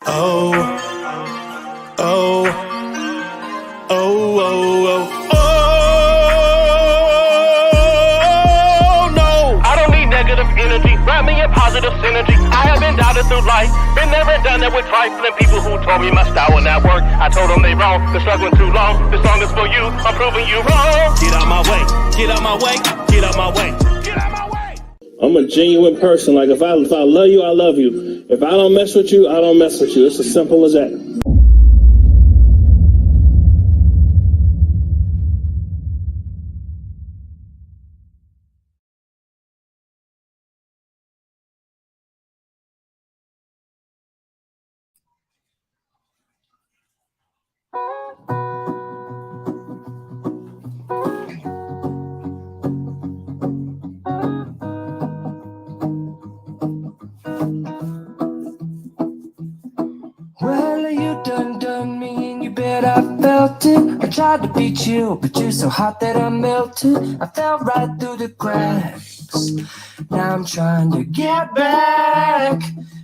Oh, oh, oh, oh, oh, no. I don't need negative energy, wrap me in positive synergy. I have been doubted through life, been there and done that with trifling people who told me my style would not work. I told them they wrong, been struggling too long. This song is for you, I'm proving you wrong. Get out my way, get out my way, get out my way. Get out my way. I'm a genuine person. Like if I love you, I love you. If I don't mess with you, I don't mess with you. It's as simple as that. Well, you done me and you bet I felt it. I tried to beat you, but you're so hot that I melted. I fell right through the cracks. Now I'm trying to get back.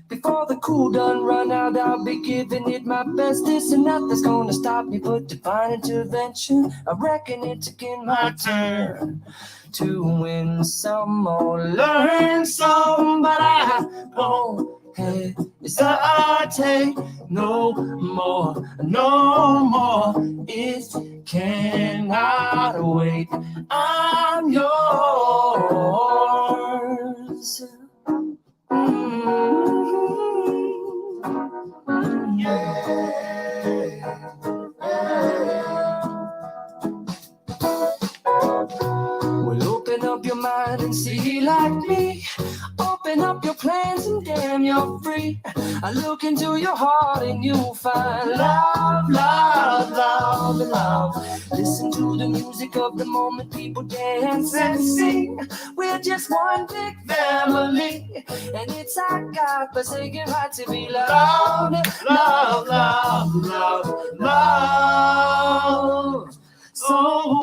Before the cool done run out, I'll be giving it my best. This and nothing's gonna stop me but divine intervention. I reckon it's again my turn to win some or learn some, but I won't hesitate no more, no more. It cannot wait. I'm yours. Well, open up your mind and see like me. Open up your plans and damn, you're free. I look into your heart and you'll find love, love, love, love. Listen to the music of the moment, people dance and sing. We're just one big family, and it's our God-forsaken right to be loved. Love, love, love, love. So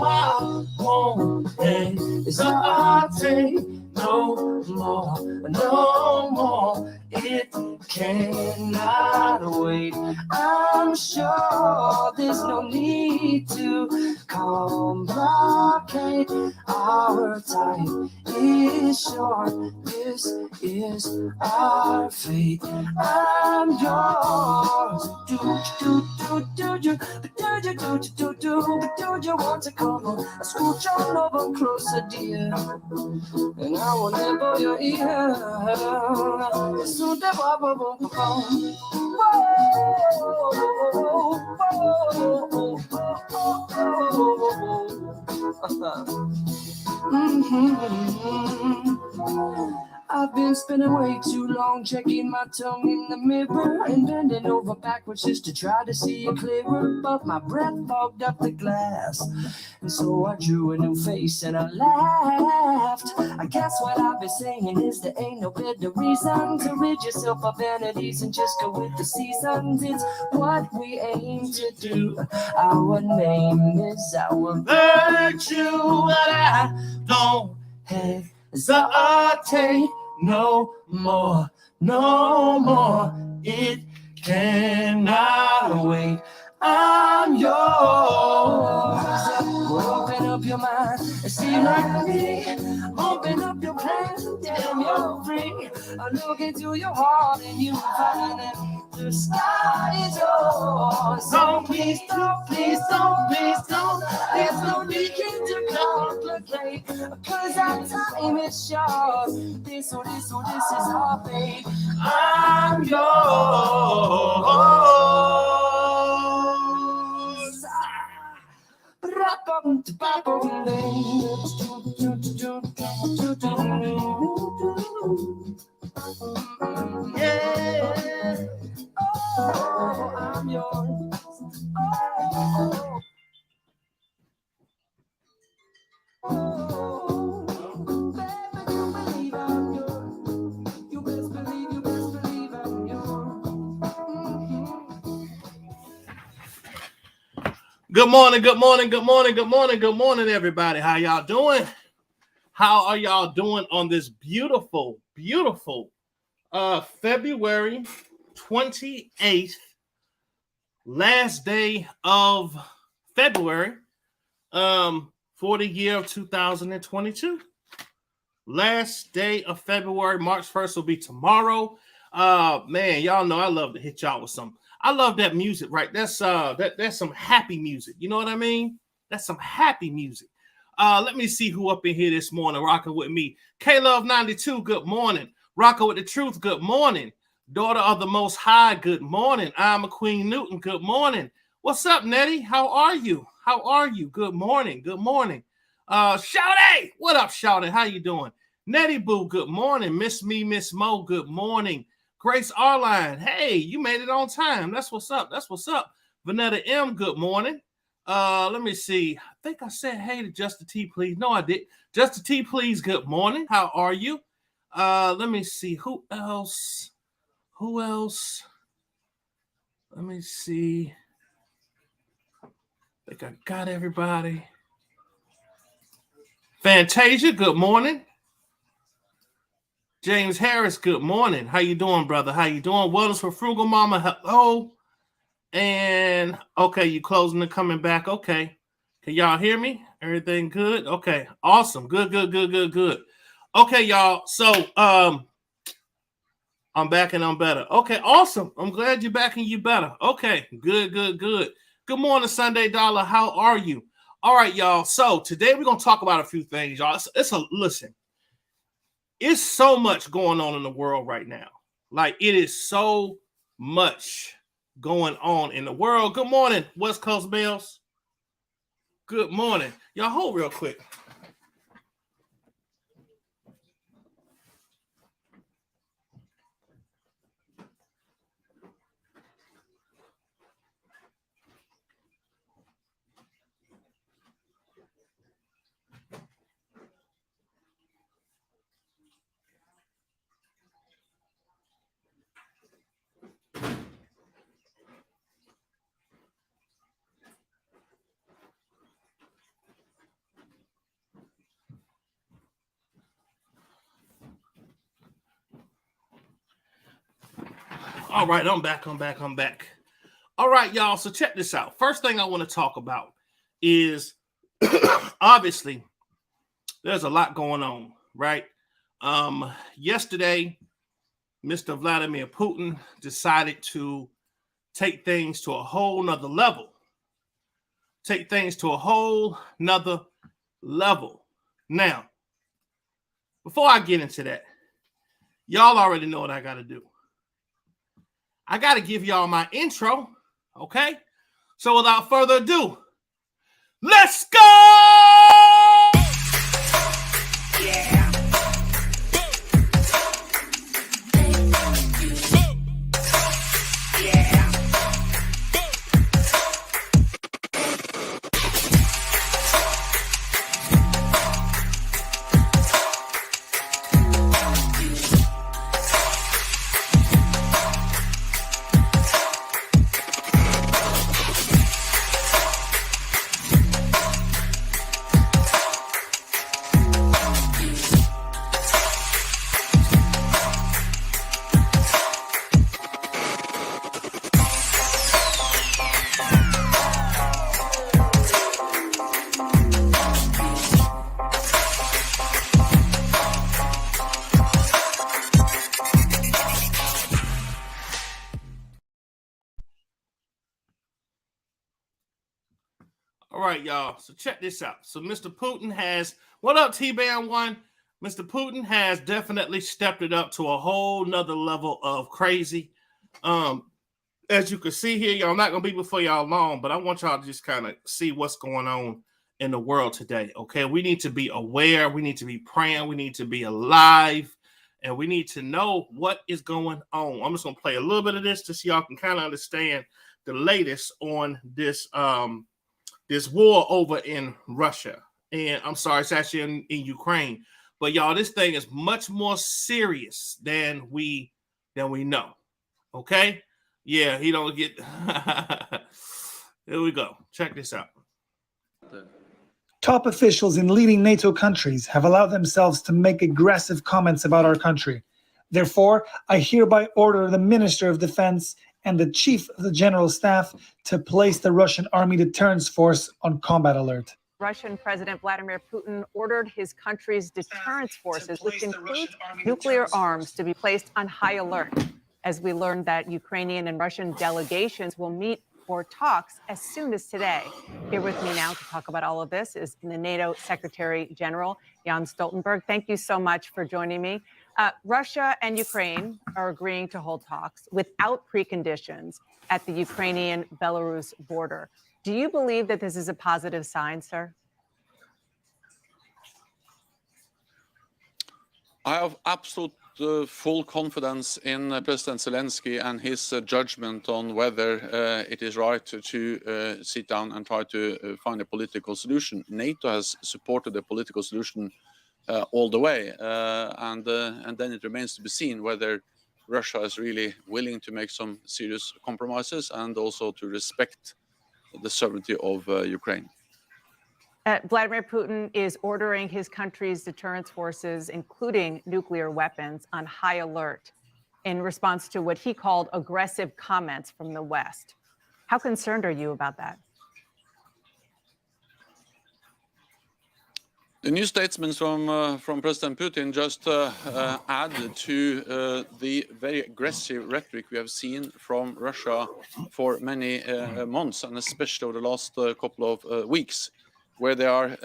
I won't hesitate no more, no more. It cannot wait. I'm sure there's no need to complicate. Our time is short. This is our fate. I'm yours. Do you want to come on? Scooch on over closer, dear, and I will nibble your ear. Soon the bubble won't come. I've been spinning way too long, checking my tongue in the mirror and bending over backwards just to try to see it clearer. But my breath fogged up the glass, and so I drew a new face and I laughed. I guess what I've been saying is there ain't no better reason to rid yourself of vanities and just go with the seasons. It's what we aim to do. Our name is our virtue, but I don't hesitate no more, no more. It cannot wait. I'm yours. Open up your mind and see like me. Open up your plans and damn, you're free. I look into your heart and you find that the sky is yours. So please don't, please don't, please don't. There's no need to complicate, cause our time is short. This is our fate. I'm yours. Yeah. Oh, I'm yours. Oh, baby, you believe I'm yours. You best believe I'm yours. Good morning, good morning, good morning, good morning, good morning, everybody. How y'all doing? How are y'all doing on this beautiful, beautiful February 28th, last day of February, for the year of 2022. Last day of February, March 1st will be tomorrow. Man, y'all know I love to hit y'all with some. I love that music, right? That's some happy music. You know what I mean? That's some happy music. Let me see who up in here this morning rocking with me. K-Love92, good morning. Rocking with the truth, good morning. Daughter of the Most High, good morning. I'm a Queen Newton, good morning. What's up, Nettie? How are you? How are you? Good morning. Good morning. Shouty, what up, Shouty? How you doing? Nettie Boo, good morning. Miss Me, Miss Mo, good morning. Grace Arline, hey, you made it on time. That's what's up. That's what's up. Vanetta M, good morning. Let me see. I think I said hey to Justin T, please. No, I did. Justin T, please, good morning. How are you? Let me see. Who else? Who else? Let me see. I think I got everybody. Fantasia, good morning. James Harris, good morning. How you doing, brother? How you doing? Wellness for Frugal Mama, hello. And okay, you closing and coming back. Okay. Can y'all hear me? Everything good? Okay, awesome. Good. Okay, y'all. So I'm back and I'm better. Okay, awesome. I'm glad you're back and you better. Okay, good. Good morning, Sunday Dollar. How are you? All right, y'all. So today we're gonna talk about a few things, y'all. Listen. It's so much going on in the world right now. Like, it is so much going on in the world. Good morning, West Coast Bells. Good morning. Y'all hold real quick. All right, I'm back. All right, y'all. So check this out. First thing I want to talk about is obviously there's a lot going on, right? Yesterday, Mr. Vladimir Putin decided to take things to a whole nother level. Now, before I get into that, y'all already know what I got to do. I got to give y'all my intro, okay? So without further ado, let's go! Yeah. All right, y'all. So check this out. So Mr. Putin has, what up, T-Band 1? Mr. Putin has definitely stepped it up to a whole nother level of crazy. As you can see here, y'all, I'm not going to be before y'all long, but I want y'all to just kind of see what's going on in the world today, okay? We need to be aware. We need to be praying. We need to be alive. And we need to know what is going on. I'm just going to play a little bit of this just so y'all can kind of understand the latest on this this war over in Russia. And I'm sorry, it's actually in Ukraine. But y'all, this thing is much more serious than we know. Okay? Yeah, he don't get Here we go. Check this out. Top officials in leading NATO countries have allowed themselves to make aggressive comments about our country. Therefore, I hereby order the Minister of Defense and the Chief of the General Staff to place the Russian Army Deterrence Force on combat alert. Russian President Vladimir Putin ordered his country's deterrence forces, which includes nuclear arms, to be placed on high alert, as we learned that Ukrainian and Russian delegations will meet for talks as soon as today. Here with me now to talk about all of this is the NATO Secretary General, Jens Stoltenberg. Thank you so much for joining me. Russia and Ukraine are agreeing to hold talks without preconditions at the Ukrainian-Belarus border. Do you believe that this is a positive sign, sir? I have absolute full confidence in President Zelensky and his judgment on whether it is right to sit down and try to find a political solution. NATO has supported the political solution all the way, and then it remains to be seen whether Russia is really willing to make some serious compromises and also to respect the sovereignty of Ukraine. Vladimir Putin is ordering his country's deterrence forces, including nuclear weapons, on high alert in response to what he called aggressive comments from the West. How concerned are you about that? The new statements from President Putin just add to the very aggressive rhetoric we have seen from Russia for many months, and especially over the last couple of weeks, where they are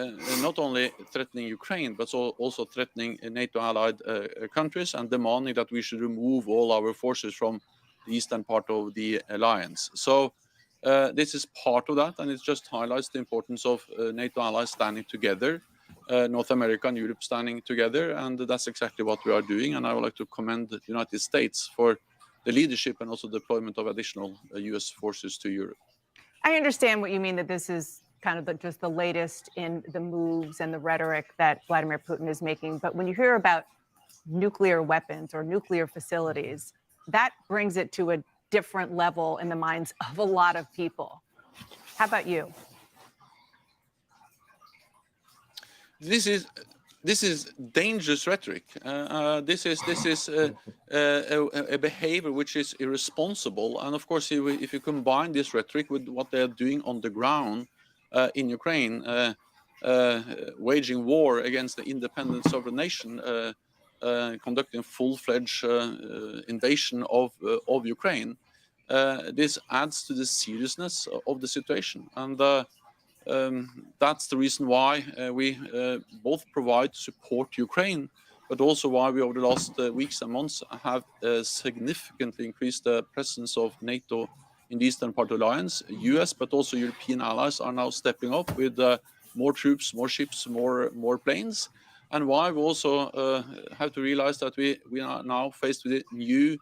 not only threatening Ukraine, but also threatening NATO-allied countries and demanding that we should remove all our forces from the eastern part of the alliance. So this is part of that, and it just highlights the importance of NATO allies standing together, North America and Europe standing together, and that's exactly what we are doing. And I would like to commend the United States for the leadership and also deployment of additional U.S. forces to Europe. I understand what you mean, that this is kind of just the latest in the moves and the rhetoric that Vladimir Putin is making. But when you hear about nuclear weapons or nuclear facilities, that brings it to a different level in the minds of a lot of people. How about you? This is dangerous rhetoric. This is a behavior which is irresponsible. And of course, if you combine this rhetoric with what they are doing on the ground in Ukraine, waging war against the independent sovereign nation, conducting full-fledged invasion of Ukraine, this adds to the seriousness of the situation. And that's the reason why we both provide support to Ukraine, but also why we over the last weeks and months have significantly increased the presence of NATO in the eastern part of the alliance. US, but also European allies are now stepping up with more troops, more ships, more planes. And why we also have to realize that we are now faced with a new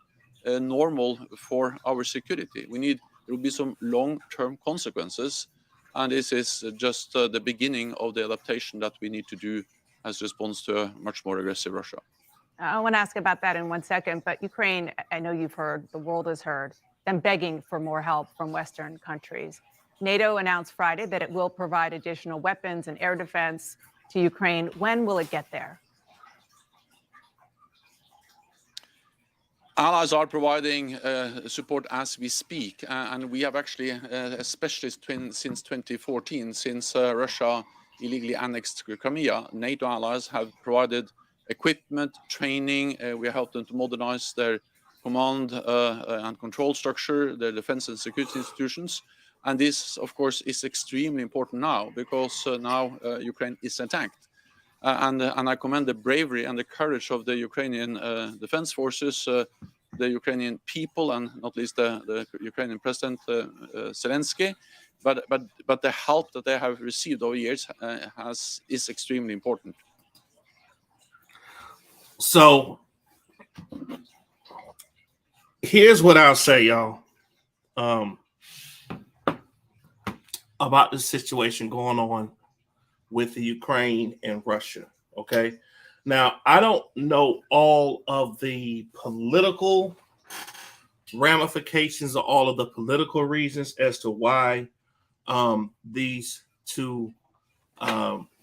normal for our security. There will be some long-term consequences. And this is just the beginning of the adaptation that we need to do as response to a much more aggressive Russia. I want to ask about that in 1 second, but Ukraine, I know you've heard, the world has heard, them begging for more help from Western countries. NATO announced Friday that it will provide additional weapons and air defense to Ukraine. When will it get there? Allies are providing support as we speak, and we have actually, especially since 2014, since Russia illegally annexed Crimea, NATO allies have provided equipment, training. We helped them to modernize their command and control structure, their defense and security institutions. And this, of course, is extremely important now because now Ukraine is attacked. And I commend the bravery and the courage of the Ukrainian defense forces, the Ukrainian people, and not least the Ukrainian President Zelensky. But the help that they have received over years is extremely important. So here's what I'll say, y'all, about the situation going on with the Ukraine and Russia. Okay. Now, I don't know all of the political ramifications or all of the political reasons as to why these two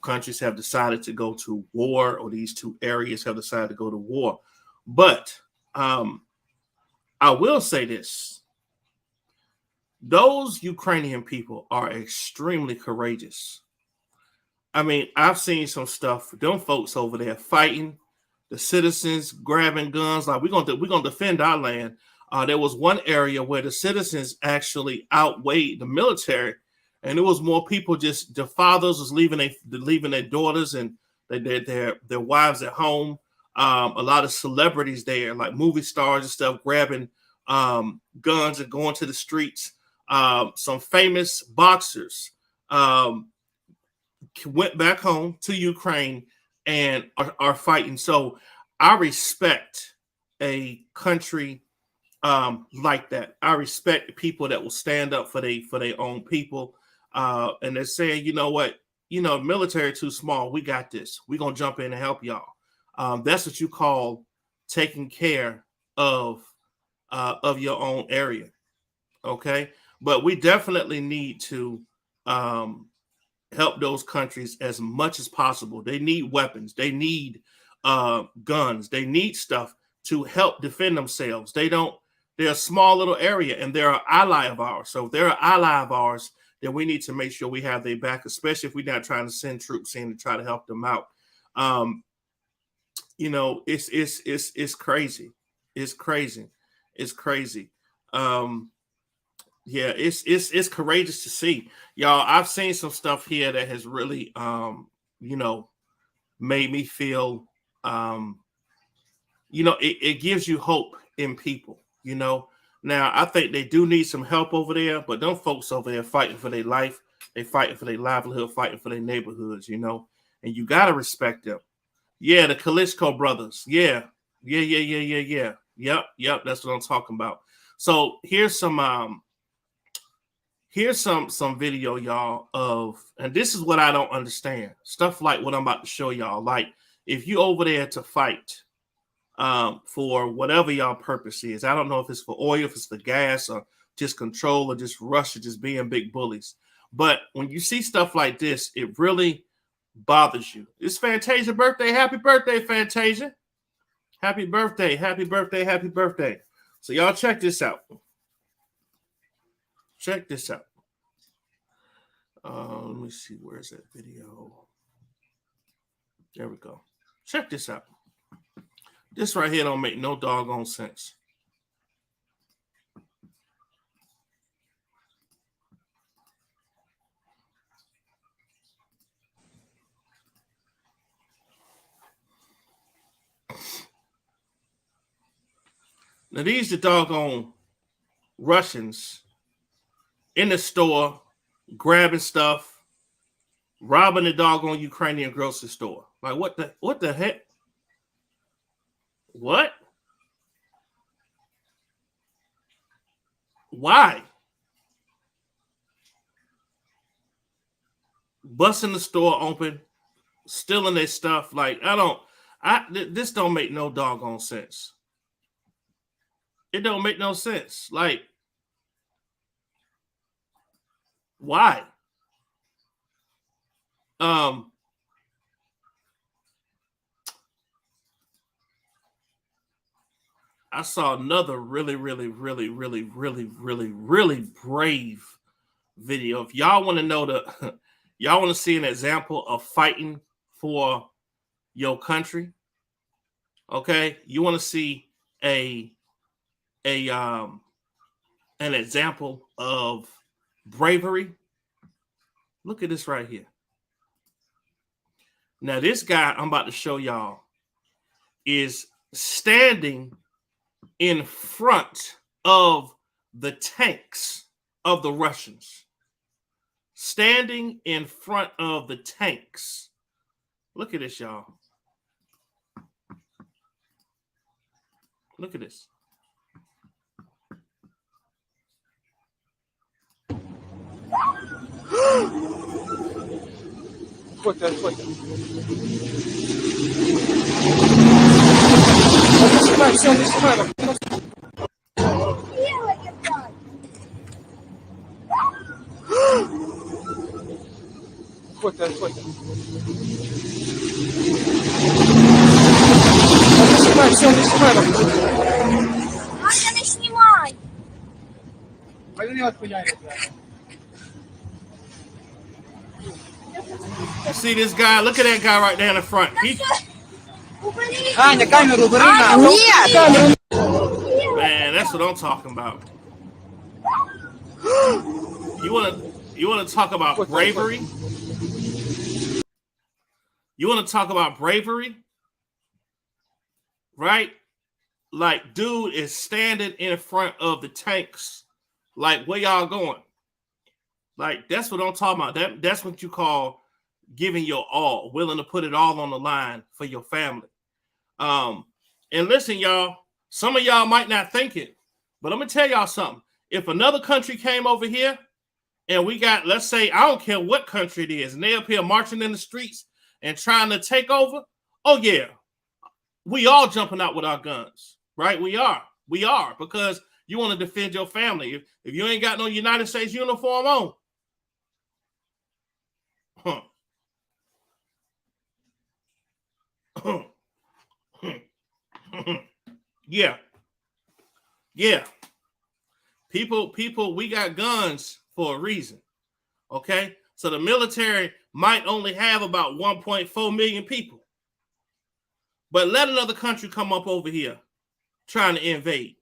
countries have decided to go to war, or these two areas have decided to go to war. But I will say this. Those Ukrainian people are extremely courageous. I mean, I've seen some stuff. Them folks over there fighting, the citizens grabbing guns. Like we're gonna defend our land. There was one area where the citizens actually outweighed the military, and it was more people. Just the fathers was leaving their daughters and their wives at home. A lot of celebrities there, like movie stars and stuff, grabbing guns and going to the streets. Some famous boxers went back home to Ukraine and are fighting. So I respect a country like that. I respect people that will stand up for their own people. And they're saying, you know what, military too small. We got this. We're gonna jump in and help y'all. That's what you call taking care of your own area. Okay. But we definitely need to help those countries as much as possible. They need weapons. They need guns. They need stuff to help defend themselves. They're a small little area, and they're an ally of ours. So if they're an ally of ours, then we need to make sure we have their back, especially if we're not trying to send troops in to try to help them out. It's crazy. It's crazy. It's crazy. Yeah, it's courageous to see, y'all. I've seen some stuff here that has really, made me feel, it gives you hope in people. Now I think they do need some help over there, but them folks over there fighting for their life, they fighting for their livelihood, fighting for their neighborhoods, and you gotta respect them. Yeah, the Klitschko brothers. Yeah. Yep. That's what I'm talking about. So here's some video, y'all, of, and this is what I don't understand. Stuff like what I'm about to show y'all. Like, if you over there to fight for whatever y'all purpose is, I don't know if it's for oil, if it's for gas, or just control, or just Russia just being big bullies. But when you see stuff like this, it really bothers you. It's Fantasia's birthday. Happy birthday, Fantasia. Happy birthday, happy birthday, happy birthday. So y'all check this out. Check this out. Let me see. Where's that video? There we go. Check this out. This right here don't make no doggone sense. Now these the doggone Russians in the store grabbing stuff, robbing the doggone Ukrainian grocery store. Like what the heck? What? Why? Busting the store open, stealing their stuff. Like this don't make no doggone sense. It don't make no sense. Like, why? I saw another really brave video. If y'all want to know y'all want to see an example of fighting for your country, okay? You want to see an example of bravery? Look at this right here. Now, this guy I'm about to show y'all is standing in front of the tanks of the Russians. Standing in front of the tanks. Look at this, y'all. Look at this. You see this guy? Look at that guy right there in the front. Man, that's what I'm talking about. You wanna talk about bravery? You wanna talk about bravery? Right? Like, dude is standing in front of the tanks. Like, where y'all going? Like, that's what I'm talking about. That's what you call giving your all, willing to put it all on the line for your family. And listen, y'all, some of y'all might not think it, but I'm gonna tell y'all something. If another country came over here and we got, let's say, I don't care what country it is, and they up here marching in the streets and trying to take over, oh yeah, we all jumping out with our guns, right? We are, because you want to defend your family. If you ain't got no United States uniform on, yeah. People, we got guns for a reason. Okay, so the military might only have about 1.4 million people, but let another country come up over here trying to invade.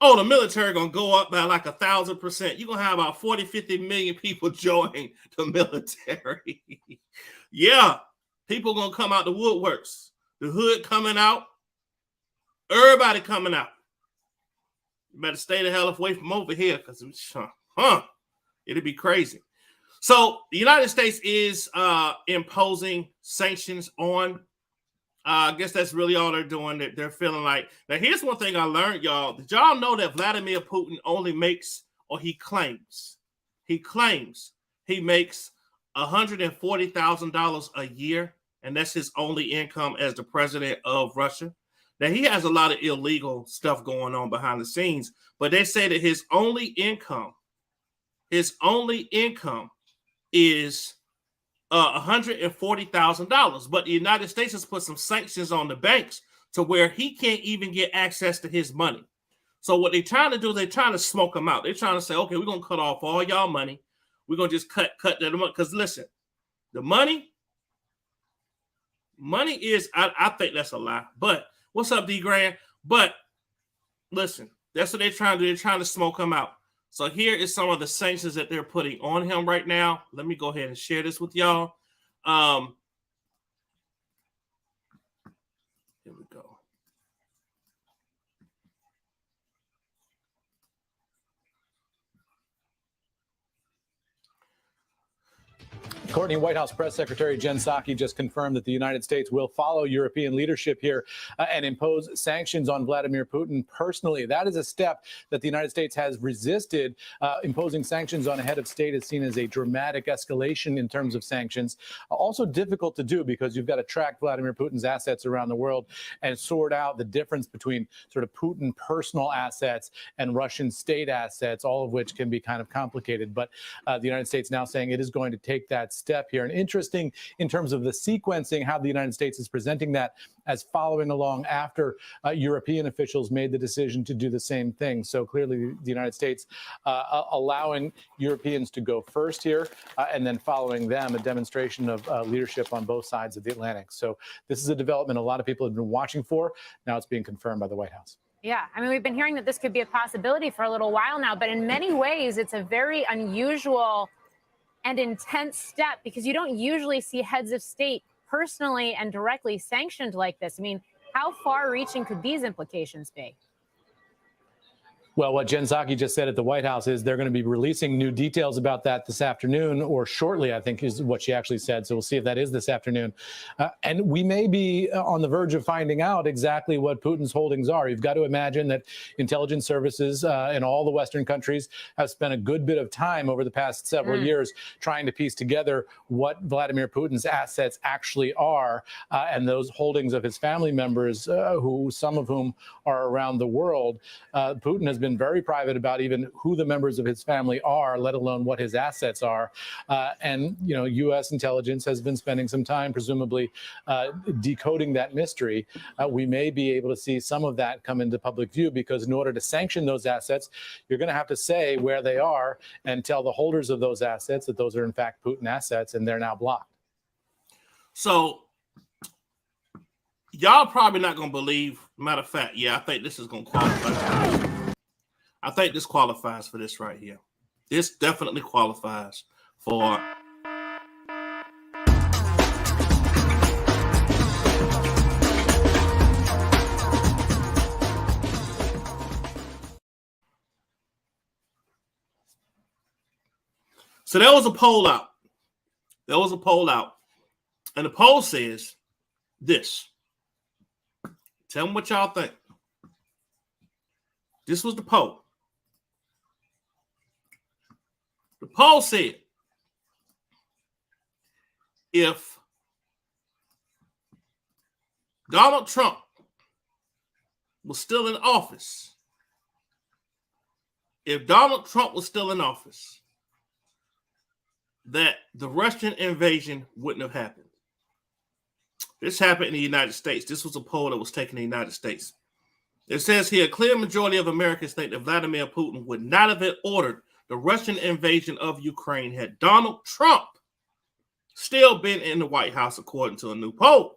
Oh, the military gonna go up by like 1,000%. You're gonna have about 40, 50 million people join the military. Yeah, people gonna come out the woodworks, the hood coming out, everybody coming out. You better stay the hell away from over here, because it'd be crazy. So the United States is imposing sanctions on. I guess that's really all they're doing. They're feeling like. Now, here's one thing I learned, y'all. Did y'all know that Vladimir Putin only makes, or he claims he makes $140,000 a year, and that's his only income as the president of Russia. Now, he has a lot of illegal stuff going on behind the scenes, but they say that his only income is $140,000. But the United States has put some sanctions on the banks to where he can't even get access to his money. So what they're trying to do, they're trying to smoke him out. They're trying to say, okay, we're going to cut off all y'all money. We're going to just cut that money. Because listen, the money is, I think that's a lie. But what's up, D Grand? But listen, that's what they're trying to do. They're trying to smoke him out. So here is some of the sanctions that they're putting on him right now. Let me go ahead and share this with y'all. Here we go. Courtney, White House Press Secretary Jen Psaki just confirmed that the United States will follow European leadership here and impose sanctions on Vladimir Putin personally. That is a step that the United States has resisted. Imposing sanctions on a head of state is seen as a dramatic escalation in terms of sanctions. Also difficult to do because you've got to track Vladimir Putin's assets around the world and sort out the difference between sort of Putin personal assets and Russian state assets, all of which can be kind of complicated. But the United States now saying it is going to take that step here. And interesting in terms of the sequencing, how the United States is presenting that as following along after European officials made the decision to do the same thing. So clearly the United States allowing Europeans to go first here and then following them, a demonstration of leadership on both sides of the Atlantic. So this is a development a lot of people have been watching for. Now it's being confirmed by the White House. Yeah, I mean, we've been hearing that this could be a possibility for a little while now, but in many ways, it's a very unusual and intense step because you don't usually see heads of state personally and directly sanctioned like this. I mean, how far-reaching could these implications be? Well, what Jen Psaki just said at the White House is they're going to be releasing new details about that this afternoon, or shortly, I think is what she actually said. So we'll see if that is this afternoon. And we may be on the verge of finding out exactly what Putin's holdings are. You've got to imagine that intelligence services in all the Western countries have spent a good bit of time over the past several years trying to piece together what Vladimir Putin's assets actually are, and those holdings of his family members, who some of whom are around the world. Putin has been very private about even who the members of his family are, let alone what his assets are. And, you know, U.S. intelligence has been spending some time, presumably, decoding that mystery. We may be able to see some of that come into public view, because in order to sanction those assets, you're going to have to say where they are and tell the holders of those assets that those are, in fact, Putin assets, and they're now blocked. So y'all probably not going to believe. Matter of fact, yeah, I think this is going to qualify. I think this qualifies for this right here. This definitely qualifies for. So there was a poll out. And the poll says this. Tell me what y'all think. This was the poll. The poll said, if Donald Trump was still in office, that the Russian invasion wouldn't have happened. This happened in the United States. This was a poll that was taken in the United States. It says here, a clear majority of Americans think that Vladimir Putin would not have ordered the Russian invasion of Ukraine had Donald Trump still been in the White House, according to a new poll.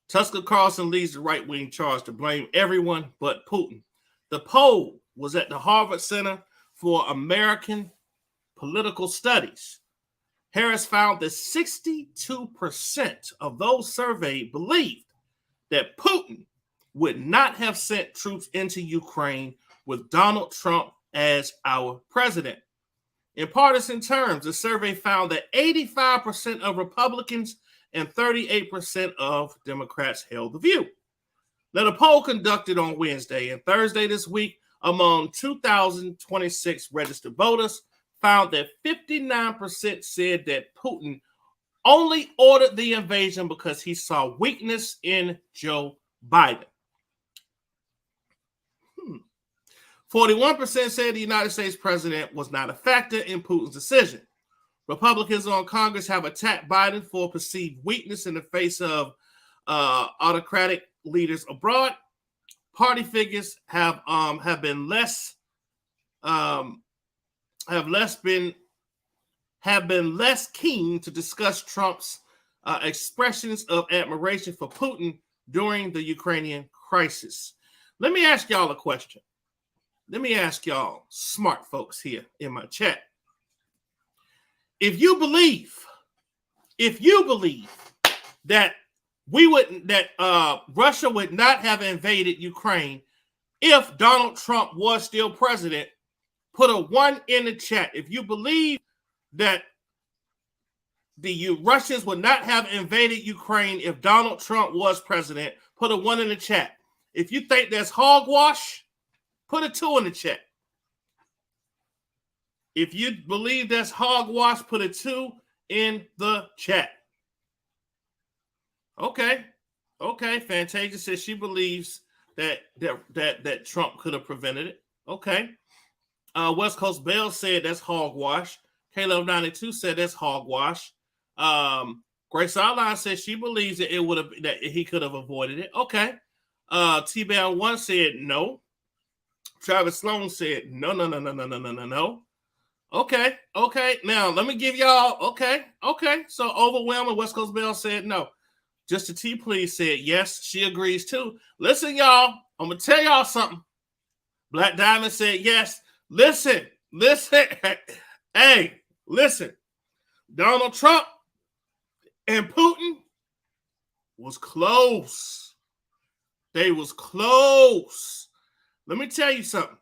Tucker Carlson leads the right-wing charge to blame everyone but Putin. The poll was at the Harvard Center for American Political Studies. Harris found that 62% of those surveyed believed that Putin would not have sent troops into Ukraine with Donald Trump as our president. In partisan terms, the survey found that 85% of Republicans and 38% of Democrats held the view. Now, the poll conducted on Wednesday and Thursday this week among 2,026 registered voters found that 59% said that Putin only ordered the invasion because he saw weakness in Joe Biden. 41% said the United States president was not a factor in Putin's decision. Republicans on Congress have attacked Biden for perceived weakness in the face of autocratic leaders abroad. Party figures have been less keen to discuss Trump's expressions of admiration for Putin during the Ukrainian crisis. Let me ask y'all a question. Let me ask y'all, smart folks here in my chat. If you believe that Russia would not have invaded Ukraine if Donald Trump was still president, put a 1 in the chat. If you believe that the Russians would not have invaded Ukraine if Donald Trump was president, put a 1 in the chat. If you think that's hogwash, put a 2 in the chat. If you believe that's hogwash, put a 2 in the chat. Okay. Fantasia says she believes that Trump could have prevented it. Okay. West Coast Bell said that's hogwash. K-Love92 said that's hogwash. Grace Outline says she believes that he could have avoided it. Okay. T-Bell 1 said no. Travis Sloan said no. Okay. Now let me give y'all. Okay. So overwhelming. West Coast Bell said no. Just a T, please said yes. She agrees too. Listen, y'all. I'm gonna tell y'all something. Black Diamond said yes. Listen. Hey, listen. Donald Trump and Putin was close. They was close. Let me tell you something.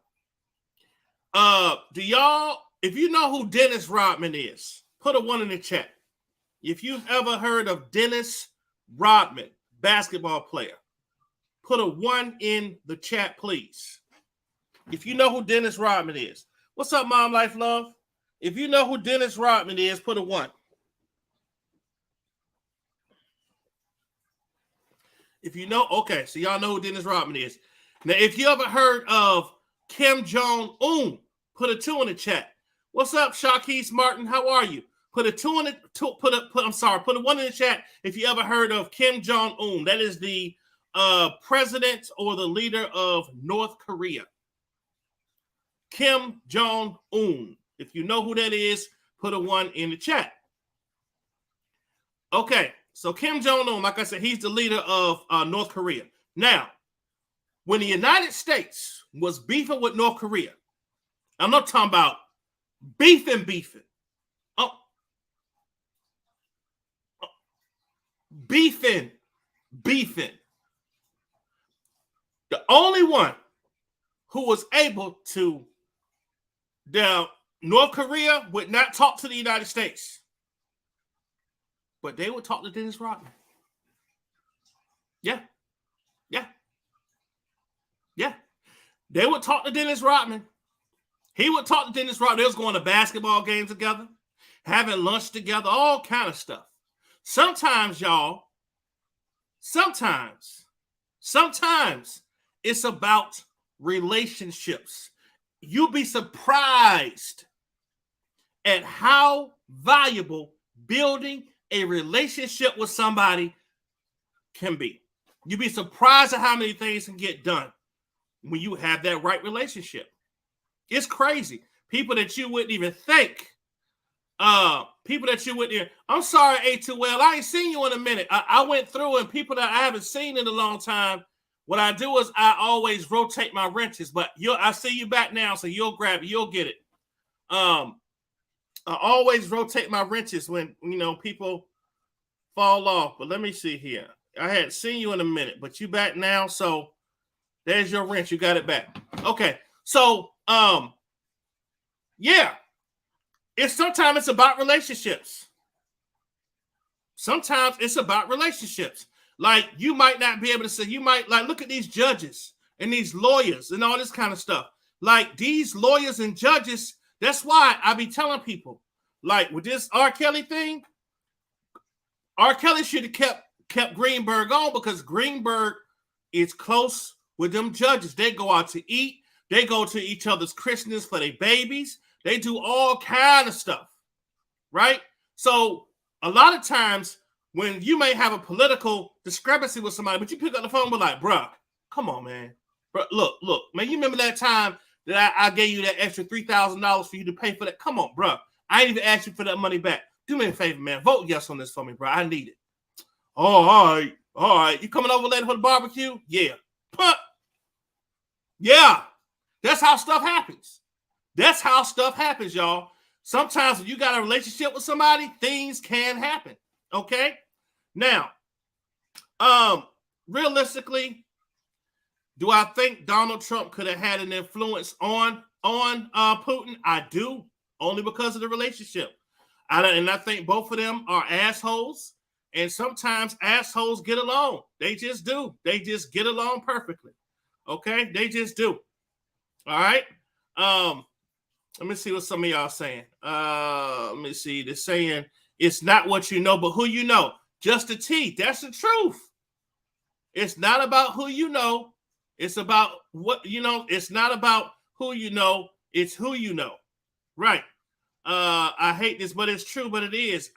If you know who Dennis Rodman is, put a 1 in the chat. If you've ever heard of Dennis Rodman, basketball player, put a 1 in the chat, please. If you know who Dennis Rodman is. What's up, Mom Life Love? If you know who Dennis Rodman is, put a 1. If you know, okay, so y'all know who Dennis Rodman is. Now, if you ever heard of Kim Jong-un. Put a 2 in the chat. What's up, Shakis Martin? How are you? Put a 2 in the put a 1 in the chat if you ever heard of Kim Jong-un. That is the president or the leader of North Korea. Kim Jong-un. If you know who that is, put a 1 in the chat. Okay, so Kim Jong-un, like I said, he's the leader of North Korea. Now, when the United States was beefing with North Korea, I'm not talking about beefing. Beefing. The only one who was able to, North Korea would not talk to the United States, but they would talk to Dennis Rodman. Yeah. They would talk to Dennis Rodman. He would talk to Dennis Rodman. They was going to basketball games together, having lunch together, all kind of stuff. Sometimes, y'all, sometimes it's about relationships. You'll be surprised at how valuable building a relationship with somebody can be. You'll be surprised at how many things can get done when you have that right relationship. It's crazy. People that you wouldn't even think. I'm sorry, A2L. I ain't seen you in a minute. I went through, and people that I haven't seen in a long time, what I do is I always rotate my wrenches, but I see you back now, so you'll grab it. You'll get it. I always rotate my wrenches when, people fall off. But let me see here. I hadn't seen you in a minute, but you back now, so there's your wrench. You got it back. Okay. So, yeah. Sometimes it's about relationships. Sometimes it's about relationships. Like, you might not be able to say, look at these judges and these lawyers and all this kind of stuff. Like, these lawyers and judges, that's why I be telling people, like, with this R. Kelly thing, R. Kelly should have kept Greenberg on, because Greenberg is close with them judges. They go out to eat. They go to each other's christenings for their babies. They do all kind of stuff, right? So a lot of times when you may have a political discrepancy with somebody, but you pick up the phone and be like, bruh, come on, man. Bruh, look, man, you remember that time that I gave you that extra $3,000 for you to pay for that? Come on, bruh. I ain't even asked you for that money back. Do me a favor, man. Vote yes on this for me, bro. I need it. Oh, all right. You coming over later for the barbecue? Yeah. Yeah. That's how stuff happens. That's how stuff happens, y'all. Sometimes when you got a relationship with somebody, things can happen. Okay? Now, realistically, do I think Donald Trump could have had an influence on Putin? I do, only because of the relationship. I think both of them are assholes, and sometimes assholes get along. They just do. They just get along perfectly. Okay? They just do. All right? Let me see what some of y'all saying. Let me see. They're saying it's not what you know, but who you know. Just the T. That's the truth. It's not about who you know. It's about what you know. It's not about who you know. It's who you know. Right. I hate this, but it's true, but it is.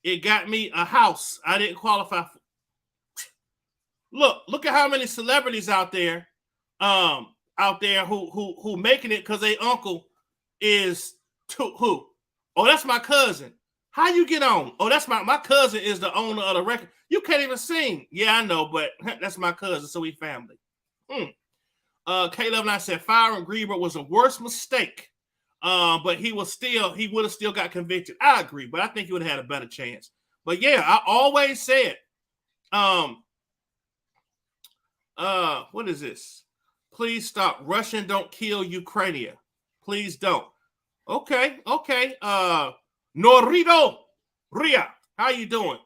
It got me a house I didn't qualify for. Look at how many celebrities out there who making it because their uncle is who? Oh, that's my cousin. How you get on? Oh, that's my cousin is the owner of the record. You can't even sing. Yeah, I know, but that's my cousin, so we family. Caleb and I said firing Greenberg was a worst mistake. But he would have still got convicted. I agree, but I think he would have had a better chance. But yeah, I always said, what is this? Please stop. Russian don't kill Ukraine. Please don't. Okay. Norito Ria, how you doing?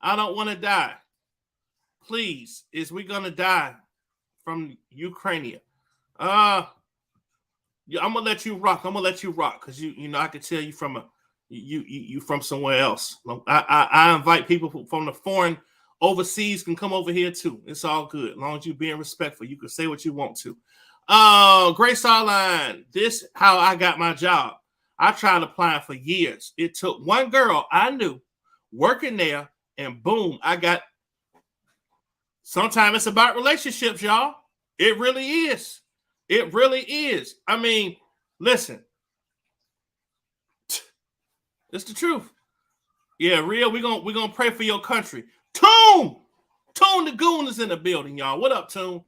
I don't want to die. Please, is we gonna die from Ukraine? I'm gonna let you rock. Because you know I can tell you from you from somewhere else. I invite people from the foreign overseas can come over here too. It's all good as long as you're being respectful. You can say what you want to. Grace Starline, this how I got my job. I tried applying for years. It took one girl I knew working there, and boom, I got. Sometimes it's about relationships, y'all. It really is. It really is. I mean, listen. It's the truth. Yeah, real. We're gonna pray for your country. Tune the Goon is in the building, y'all. What up, Tune?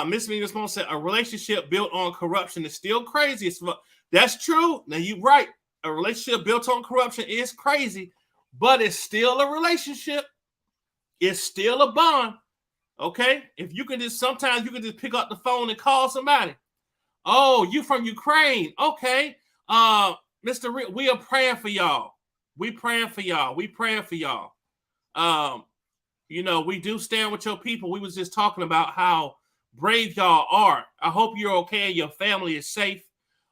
Miss Me Response said a relationship built on corruption is still crazy. That's true. Now you're right. A relationship built on corruption is crazy, but it's still a relationship. It's still a bond. Okay. If you can sometimes you can just pick up the phone and call somebody. Oh, you from Ukraine. Okay. Mr. Rick, we are praying for y'all. We praying for y'all. We praying for y'all. We do stand with your people. We was just talking about how brave y'all are. I hope you're okay and your family is safe.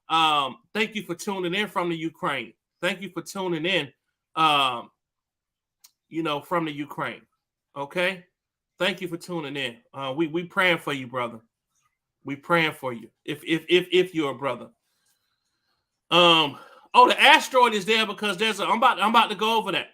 Thank you for tuning in from the Ukraine. Thank you for tuning in, from the Ukraine. Okay. Thank you for tuning in. We praying for you, brother. We praying for you. If you're a brother. The asteroid is there because I'm about to go over that.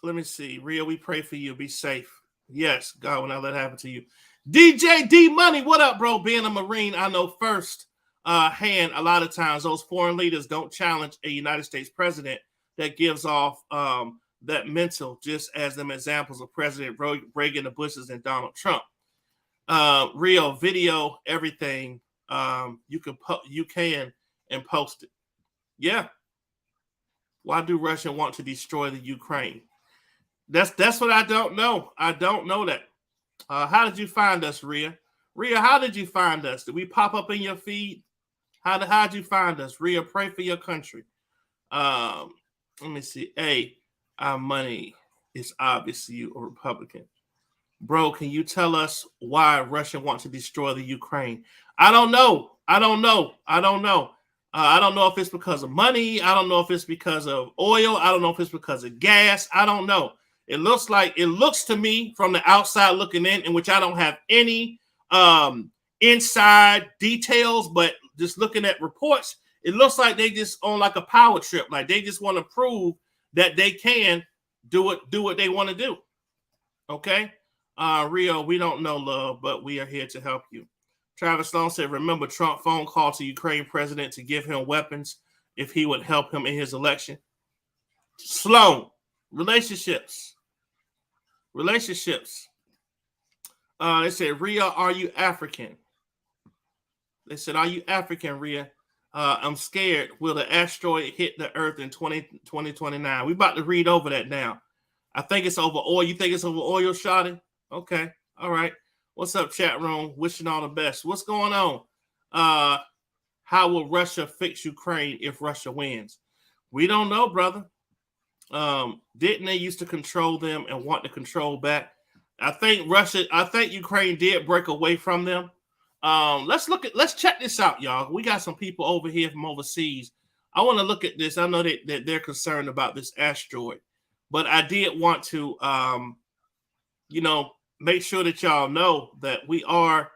Let me see. Ria, we pray for you. Be safe. Yes, God will not let it happen to you. DJ D Money, what up, bro? Being a Marine, I know first hand a lot of times those foreign leaders don't challenge a United States president that gives off that mental, just as them examples of President Reagan, the Bushes, and Donald Trump. Real video, everything. You can and post it. Yeah. Why do Russia want to destroy the Ukraine? That's what I don't know. I don't know that. How did you find us, Ria? Ria, how did you find us? Did we pop up in your feed? How'd you find us? Ria, pray for your country. Let me see. Hey, our money is obviously you a Republican. Bro, can you tell us why Russia wants to destroy the Ukraine? I don't know. I don't know if it's because of money. I don't know if it's because of oil. I don't know if it's because of gas. I don't know. It looks to me from the outside looking in which I don't have any inside details, but just looking at reports, it looks like they just on like a power trip. Like they just want to prove that they can do what they want to do. Okay. Rio, we don't know, love, but we are here to help you. Travis Sloan said, remember Trump phone call to Ukraine president to give him weapons if he would help him in his election. Sloan, relationships. They said, Ria, are you African? They said, are you African, Ria? I'm scared. Will the asteroid hit the earth in 2029? We about to read over that now. I think it's over oil. You think it's over oil, Shotty? Okay. All right. What's up, chat room? Wishing all the best. What's going on? How will Russia fix Ukraine if Russia wins? We don't know, brother. Didn't they used to control them and want to control back? I think Ukraine did break away from them. Let's check this out, y'all. We got some people over here from overseas. I want to look at this. I know that they're concerned about this asteroid, but I did want to, make sure that y'all know that we are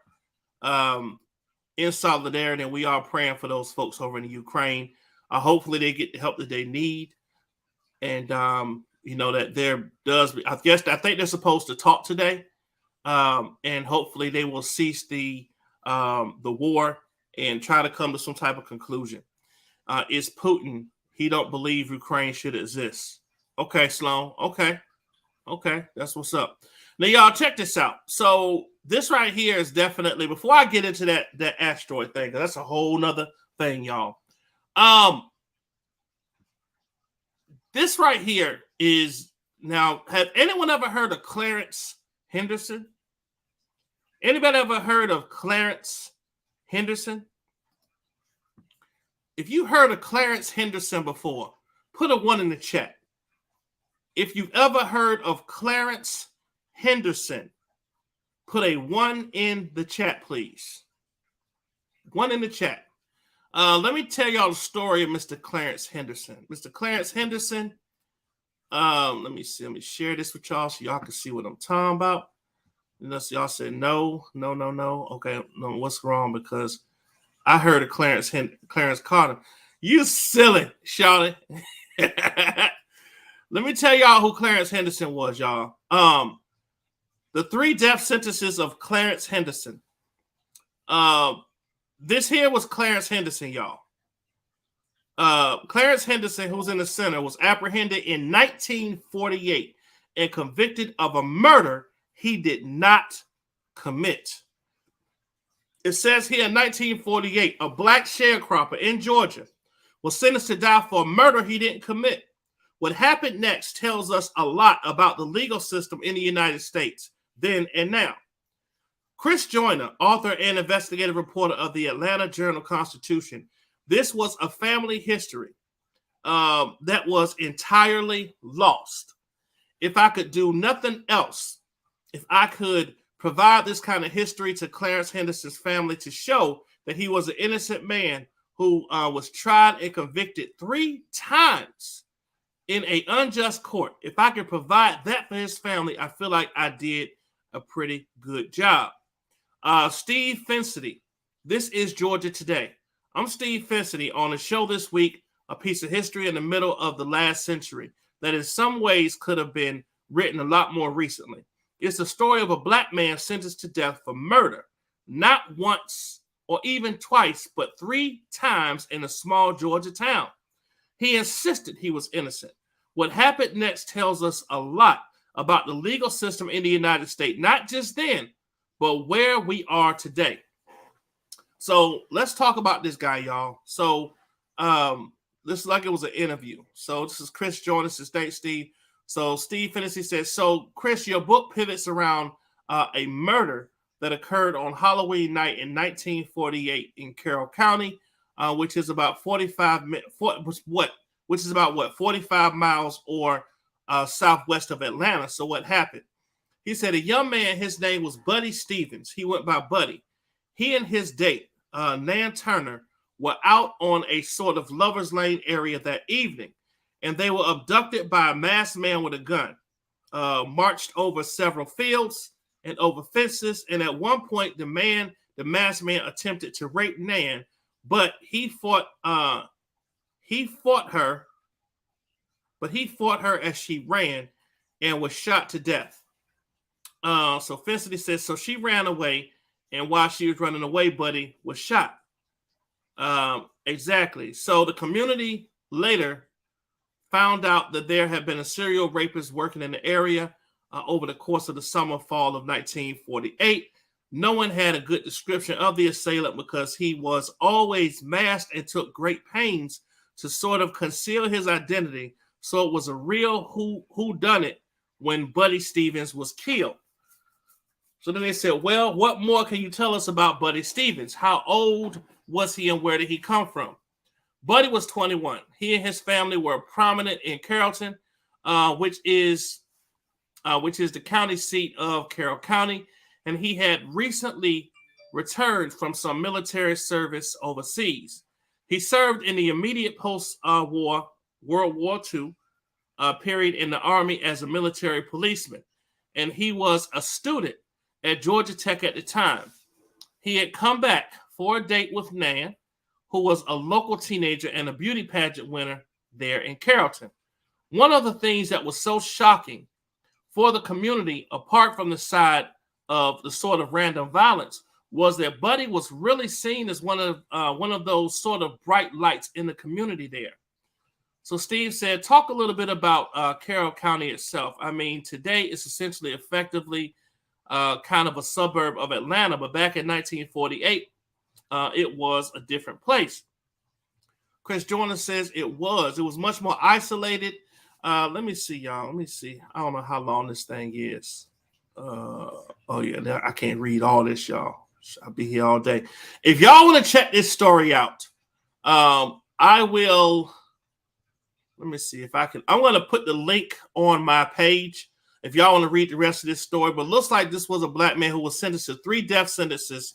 in solidarity and we are praying for those folks over in the Ukraine. Hopefully they get the help that they need. And, that there does, I think they're supposed to talk today. And hopefully they will cease the war and try to come to some type of conclusion. Is Putin, he don't believe Ukraine should exist. Okay, Sloan. Okay. That's what's up. Now, y'all, check this out. So this right here is definitely, before I get into that asteroid thing, 'cause that's a whole nother thing, y'all. This right here is, now, have anyone ever heard of Clarence Henderson? Anybody ever heard of Clarence Henderson? If you heard of Clarence Henderson before, put a 1 in the chat. If you've ever heard of Clarence Henderson, put a 1 in the chat, please. 1 in the chat. Let me tell y'all the story of Mr. Clarence Henderson. Mr. Clarence Henderson, let me see. Let me share this with y'all so y'all can see what I'm talking about. Y'all said no. Okay, no. What's wrong? Because I heard of Clarence Carter. You silly, Charlotte. Let me tell y'all who Clarence Henderson was, y'all. The 3 death sentences of Clarence Henderson. This here was Clarence Henderson, y'all. Clarence Henderson, who's in the center, was apprehended in 1948 and convicted of a murder he did not commit. It says here in 1948, a black sharecropper in Georgia was sentenced to die for a murder he didn't commit. What happened next tells us a lot about the legal system in the United States then and now. Chris Joyner, author and investigative reporter of the Atlanta Journal-Constitution, this was a family history that was entirely lost. If I could do nothing else, if I could provide this kind of history to Clarence Henderson's family to show that he was an innocent man who was tried and convicted 3 times in an unjust court, if I could provide that for his family, I feel like I did a pretty good job. Steve Fensity, this is Georgia Today. I'm Steve Fensity on a show this week, a piece of history in the middle of the last century that in some ways could have been written a lot more recently. It's the story of a black man sentenced to death for murder, not once or even twice, but 3 times in a small Georgia town. He insisted he was innocent. What happened next tells us a lot about the legal system in the United States, not just then, but where we are today. So let's talk about this guy, y'all. So this is like it was an interview. So this is Chris Joyner. Thanks, Steve. So Steve Fennessy says, so Chris, your book pivots around a murder that occurred on Halloween night in 1948 in Carroll County, which is about 45 miles or southwest of Atlanta. So what happened? He said a young man, his name was Buddy Stevens. He went by Buddy. He and his date, Nan Turner, were out on a sort of lover's lane area that evening, and they were abducted by a masked man with a gun, marched over several fields and over fences. And at one point, the masked man attempted to rape Nan, but he fought her as she ran and was shot to death. So Felicity says, so she ran away, and while she was running away, Buddy was shot. Exactly. So the community later found out that there had been a serial rapist working in the area over the course of the summer, fall of 1948. No one had a good description of the assailant because he was always masked and took great pains to sort of conceal his identity. So it was a real whodunit when Buddy Stevens was killed. So then they said, well, what more can you tell us about Buddy Stevens? How old was he and where did he come from? Buddy was 21. He and his family were prominent in Carrollton, which is the county seat of Carroll County. And he had recently returned from some military service overseas. He served in the immediate post-war World War II period in the Army as a military policeman. And he was a student at Georgia Tech at the time. He had come back for a date with Nan, who was a local teenager and a beauty pageant winner there in Carrollton. One of the things that was so shocking for the community, apart from the side of the sort of random violence, was that Buddy was really seen as one of those sort of bright lights in the community there. So Steve said, talk a little bit about Carroll County itself. I mean, today it's essentially effectively kind of a suburb of Atlanta, but back in 1948, it was a different place. Chris Joyner says it was much more isolated. Let me see, y'all. Let me see. I don't know how long this thing is. Oh yeah, I can't read all this, y'all. I'll be here all day. If y'all want to check this story out, I will. Let me see if I can. I'm going to put the link on my page if y'all want to read the rest of this story. But it looks like this was a black man who was sentenced to 3 death sentences,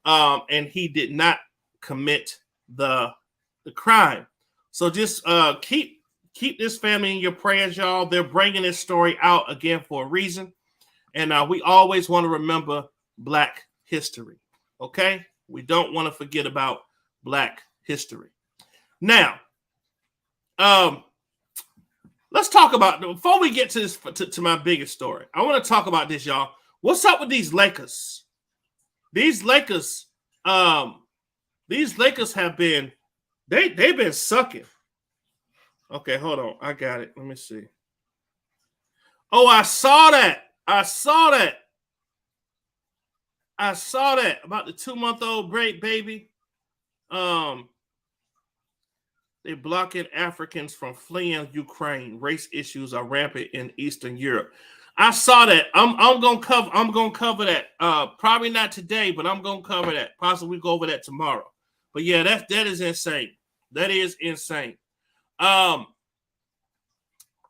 and he did not commit the crime. So just keep this family in your prayers, y'all. They're bringing this story out again for a reason. And we always want to remember Black history. Okay? We don't want to forget about Black history. Now, let's talk about, before we get to this, to my biggest story, I want to talk about this, y'all. What's up with these Lakers? These Lakers have been, they've been sucking. Okay, hold on. I got it. Let me see. Oh, I saw that about the 2-month-old baby. They're blocking Africans from fleeing Ukraine. Race issues are rampant in Eastern Europe. I saw that. I'm gonna cover that. Probably not today, but I'm gonna cover that. Possibly we go over that tomorrow. But yeah, that is insane. That is insane.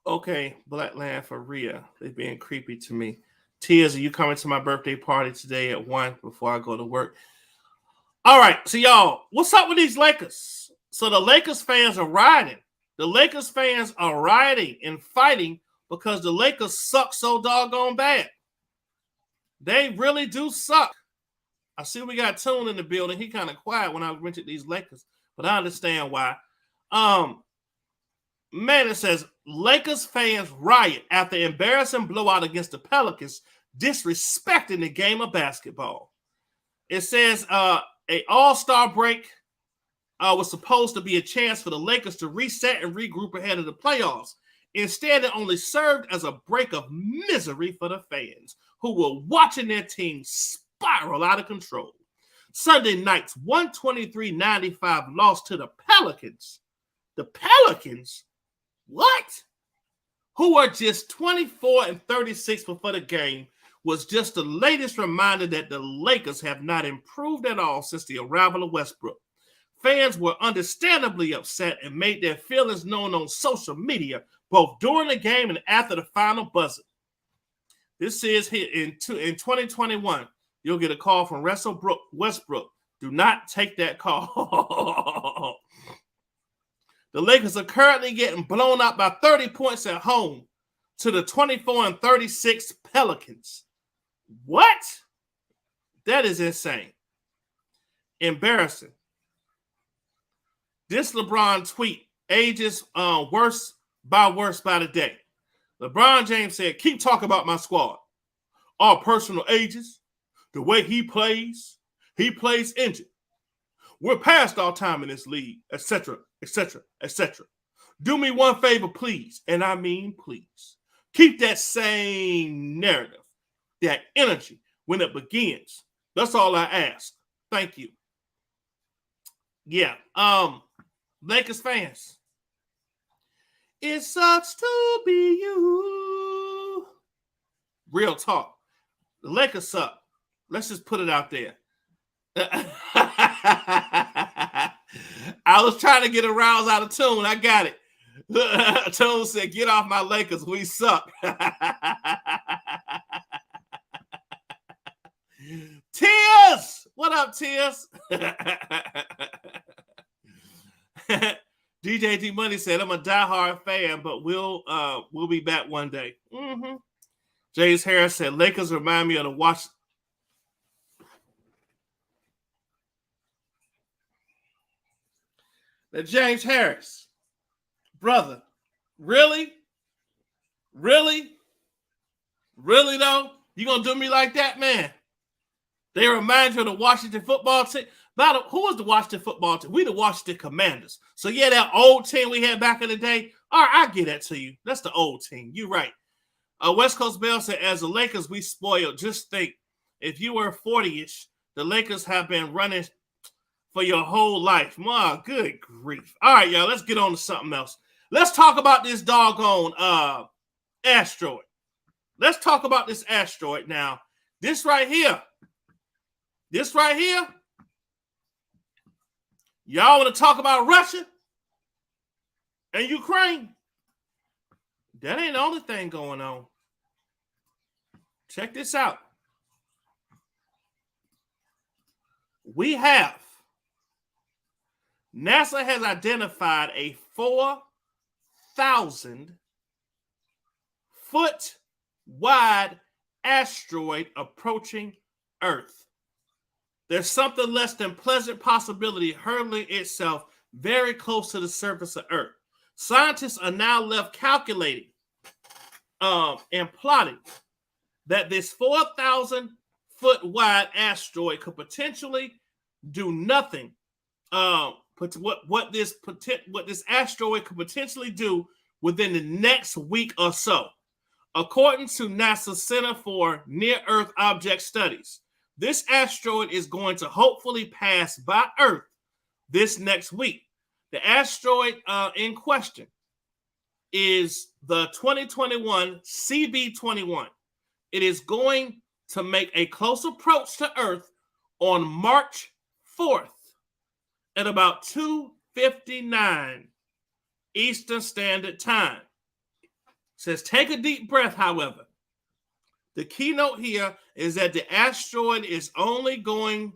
Okay, Black Land for Rhea. They're being creepy to me. Tears, are you coming to my birthday party today at 1 before I go to work? All right, so y'all, what's up with these Lakers? So the Lakers fans are rioting. The Lakers fans are rioting and fighting because the Lakers suck so doggone bad. They really do suck. I see we got Tune in the building. He kind of quiet when I mentioned these Lakers, but I understand why. Man, it says Lakers fans riot after embarrassing blowout against the Pelicans, disrespecting the game of basketball. It says a all-star break was supposed to be a chance for the Lakers to reset and regroup ahead of the playoffs. Instead, it only served as a break of misery for the fans who were watching their team spiral out of control. Sunday night's 123-95 loss to the Pelicans. The Pelicans? What? Who are just 24-36 before the game, was just the latest reminder that the Lakers have not improved at all since the arrival of Westbrook. Fans were understandably upset and made their feelings known on social media, both during the game and after the final buzzer. This is here in 2021. You'll get a call from Westbrook. Do not take that call. The Lakers are currently getting blown out by 30 points at home to the 24-36 Pelicans. What? That is insane. Embarrassing. This LeBron tweet ages worse by the day. LeBron James said, keep talking about my squad. Our personal ages, the way he plays injured. We're past our time in this league, etc., etc., etc. Do me one favor, please, and I mean please. Keep that same narrative, that energy when it begins. That's all I ask. Thank you. Yeah, Lakers fans. It sucks to be you. Real talk. The Lakers suck. Let's just put it out there. I was trying to get a rouse out of Tune. I got it. Tune said, get off my Lakers. We suck. Tears. What up, Tears? DJ D Money said, I'm a diehard fan, but we'll be back one day. Mm-hmm. James Harris said, Lakers remind me of the Washington. Now, James Harris, brother, really? Really? Really, though? You gonna do me like that, man? They remind you of the Washington football team. Who was the Washington football team? We the Washington Commanders. So, yeah, that old team we had back in the day. All right, I get that to you. That's the old team. You're right. West Coast Bell said, as the Lakers, we spoiled. Just think, if you were 40-ish, the Lakers have been running for your whole life. My good grief. All right, y'all, let's get on to something else. Let's talk about this doggone asteroid. Let's talk about this asteroid now. This right here. Y'all want to talk about Russia and Ukraine? That ain't the only thing going on. Check this out. NASA has identified a 4,000-foot wide asteroid approaching Earth. There's something less than pleasant possibility hurling itself very close to the surface of Earth. Scientists are now left calculating and plotting that this 4,000-foot wide asteroid could potentially do nothing. What this asteroid could potentially do within the next week or so. According to NASA's Center for Near-Earth Object Studies, this asteroid is going to hopefully pass by Earth this next week. The asteroid in question is the 2021 CB21. It is going to make a close approach to Earth on March 4th at about 2:59 Eastern Standard Time. It says, take a deep breath, however. The keynote here is that the asteroid is only going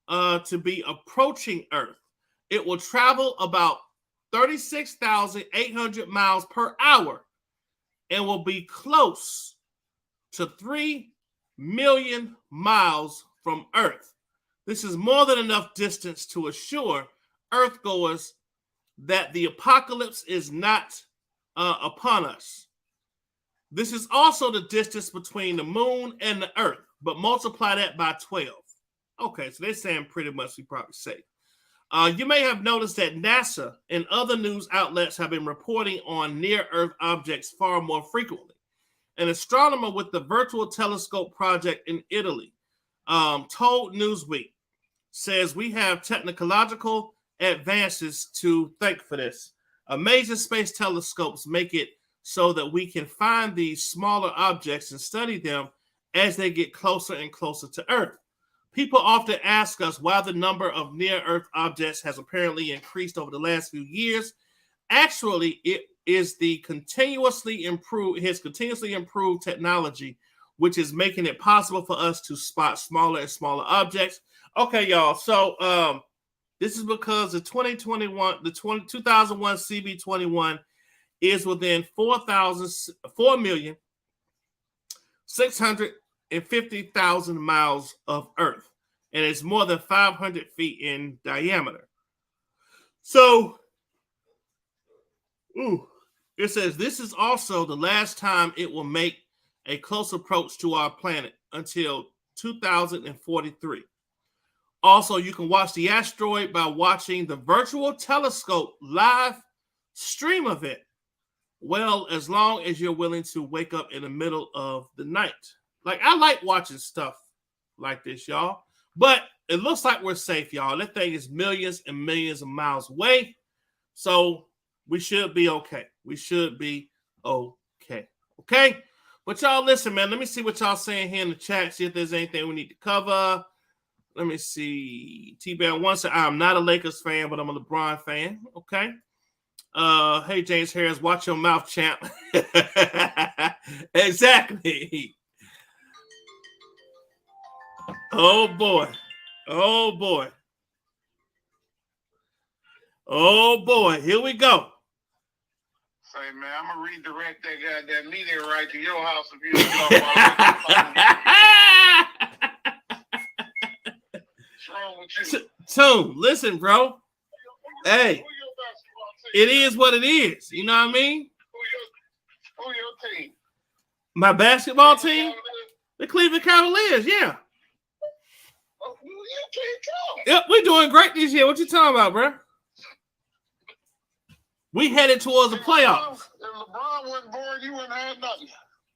to be approaching Earth. It will travel about 36,800 miles per hour and will be close to 3 million miles from Earth. This is more than enough distance to assure Earthgoers that the apocalypse is not upon us. This is also the distance between the moon and the Earth, but multiply that by 12. Okay, so they're saying pretty much we probably safe. You may have noticed that NASA and other news outlets have been reporting on near-Earth objects far more frequently. An astronomer with the Virtual Telescope Project in Italy told Newsweek, says we have technological advances to thank for this. Major space telescopes make it so that we can find these smaller objects and study them as they get closer and closer to Earth. People often ask us why the number of near-Earth objects has apparently increased over the last few years. Actually, it is the continuously improved technology, which is making it possible for us to spot smaller and smaller objects. Okay, y'all. So this is because the 2001 CB21 is within 4,650,000 miles of Earth, and it's more than 500 feet in diameter. So, it says this is also the last time it will make a close approach to our planet until 2043. Also, you can watch the asteroid by watching the Virtual Telescope live stream of it. Well, as long as you're willing to wake up in the middle of the night. Like, I like watching stuff like this, y'all. But it looks like we're safe, y'all. That thing is millions and millions of miles away. So we should be okay. We should be okay. Okay? But y'all, listen, man. Let me see what y'all saying here in the chat. See if there's anything we need to cover. Let me see. T-Bear once said, I'm not a Lakers fan, but I'm a LeBron fan. Okay. Hey, James Harris, watch your mouth, champ. Exactly. Oh, boy. Oh, boy. Oh, boy. Here we go. Say, man, I'm going to redirect that goddamn meteorite to your house if you don't get off What's wrong with you? Tune, listen, bro. Hey. It is what it is. You know what I mean? Who your team? My basketball team? The Cleveland Cavaliers, yeah. Oh, you can't come. Yep, we're doing great this year. What you talking about, bro? We headed towards the playoffs. If LeBron wasn't born, you wouldn't have nothing.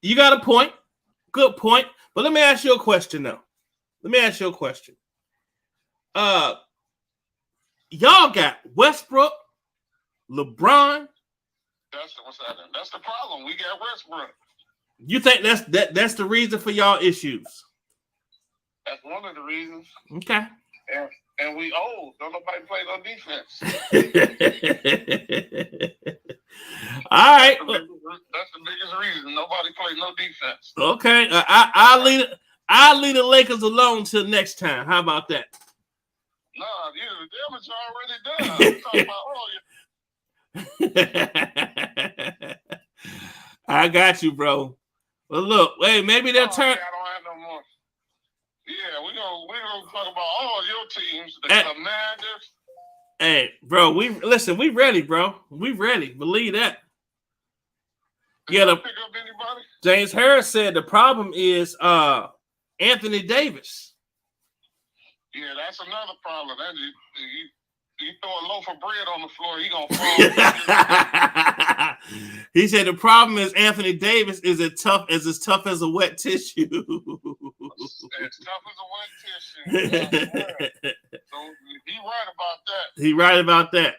You got a point. Good point. But let me ask you a question, though. Let me ask you a question. Y'all got Westbrook, LeBron. That's the problem. We got Westbrook. You think that's the reason for y'all issues? That's one of the reasons. Okay. And we old. Don't nobody play no defense. All right. That's the biggest reason. Nobody play no defense. Okay. I'll leave the Lakers alone till next time. How about that? No, the damage already done. I'm talking about I got you, bro. Well, look, hey, maybe they'll turn. I don't Yeah, we're gonna talk about all your teams, the Commanders. Hey, bro, we ready, bro. We ready. Believe that. Did you pick up anybody? James Harris said the problem is Anthony Davis. Yeah, that's another problem. That you throw a loaf of bread on the floor, he gonna fall. He said the problem is Anthony Davis is as tough as a wet tissue. As tough as a wet tissue. So he right about that. He right about that.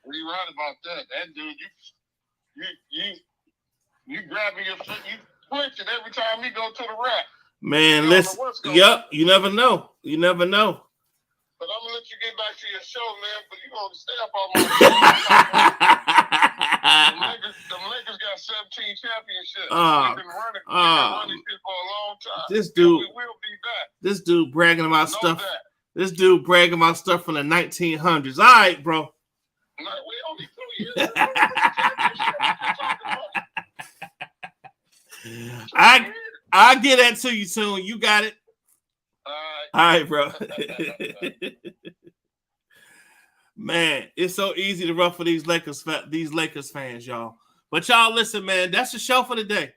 He right about that. That dude, you grabbing your foot, you clench it every time he go to the rack. Man, listen. Yep, you never know. You never know. But I'm gonna let you get back to your show, man. But you gonna stay up on my show. The Lakers got 17 championships. We've been running shit for a long time. This dude, we will be back. This dude bragging about stuff. This dude bragging about stuff from the 1900s. All right, bro. No, we only 2 years. I'll get that to you soon. You got it. All right, bro. Man, it's so easy to ruffle these Lakers fans, y'all. But y'all, listen, man, that's the show for the day.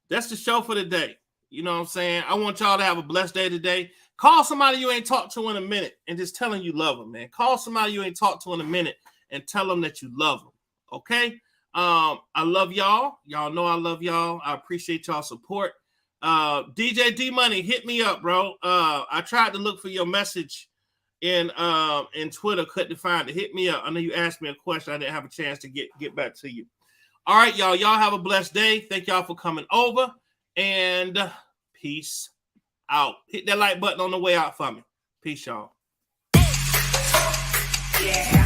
That's the show for the day. You know what I'm saying? I want y'all to have a blessed day today. Call somebody you ain't talked to in a minute and just tell them you love them, man. Call somebody you ain't talked to in a minute and tell them that you love them, okay? I love y'all. Y'all know I love y'all. I appreciate y'all support. DJ D Money, hit me up, bro. I tried to look for your message in Twitter, couldn't find it. Hit me up. I know you asked me a question. I didn't have a chance to get back to you. All right, y'all. Y'all have a blessed day. Thank y'all for coming over, and peace out. Hit that like button on the way out for me. Peace, y'all. Yeah.